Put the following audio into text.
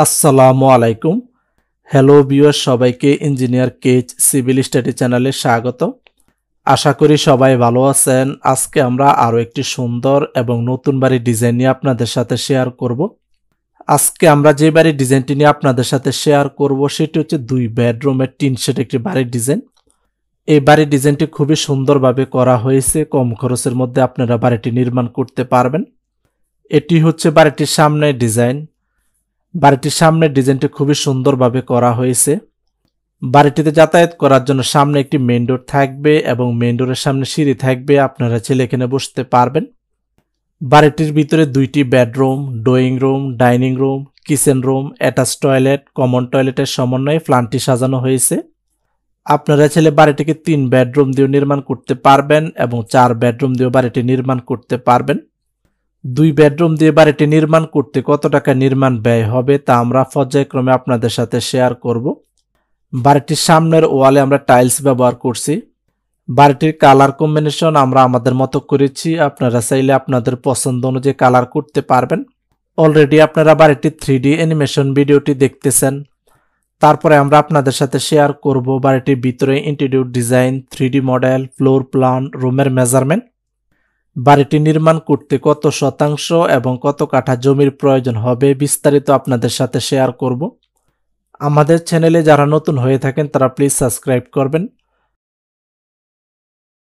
আসসালামু আলাইকুম। Hello viewer, সবাইকে ইঞ্জিনিয়ার কেজ সিভিল স্টাডি চ্যানেলে স্বাগত। আশা করি সবাই ভালো আছেন। আজকে আমরা আরও একটি সুন্দর এবং নতুন বাড়ির ডিজাইন নিয়ে আপনাদের সাথে শেয়ার করব। আজকে আমরা যে বাড়ির ডিজাইনটি নিয়ে আপনাদের সাথে শেয়ার করব সেটি হচ্ছে 2 বেডরুমের টিন শেড একটি বাড়ির ডিজাইন। এই বাড়ির ডিজাইনটি খুবই সুন্দরভাবে করা হয়েছে, কম খরচের মধ্যে আপনারা বাড়িটি নির্মাণ করতে পারবেন। এটি হচ্ছে বাড়িটির সামনের ডিজাইন। বাড়িটির সামনের ডিজাইনটি খুবই সুন্দরভাবে করা হয়েছে। বাড়িটিতে যাতায়াত করার জন্য সামনে একটি মেইন ডোর থাকবে এবং মেইন ডোরের সামনে সিঁড়ি থাকবে, আপনারা চাইলে এখানে বসতে পারবেন। বাড়িটির ভিতরে 2টি bedroom, drawing room, dining room, kitchen room, attach toilet, common টয়লেটের সমন্বয়ে প্ল্যানটি সাজানো হয়েছে। আপনারা চাইলে বাড়িটিকে 3 বেডরুম দিয়ে নির্মাণ করতে পারবেন এবং 4 বেডরুম দিয়েও বাড়িটি নির্মাণ করতে পারবেন। 2 বেডরুম দিয়ে বাড়িটি নির্মাণ করতে কত টাকা নির্মাণ ব্যয় হবে তা আমরা পর্যায়ক্রমে আপনাদের সাথে শেয়ার করব। বাড়িটির সামনের ওয়ালে আমরা টাইলস ব্যবহার করছি। বাড়িটির কালার কম্বিনেশন আমরা আমাদের মতো করেছি, আপনারা চাইলে আপনাদের পছন্দ অনুযায়ী কালার করতে পারবেন। অলরেডি আপনারা বাড়িটির 3D অ্যানিমেশন ভিডিওটি দেখতেছেন। তারপরে আমরা আপনাদের সাথে শেয়ার করব বাড়িটির ভিতরে interior design, 3D model, floor plan, রুমের মেজারমেন্ট। বাড়িটি নির্মাণ করতে কত শতাংশ এবং কত কাঠা জমির প্রয়োজন হবে বিস্তারিত আপনাদের সাথে শেয়ার করব। আমাদের চ্যানেলে যারা নতুন হয়ে থাকেন তারা প্লিজ সাবস্ক্রাইব করবেন।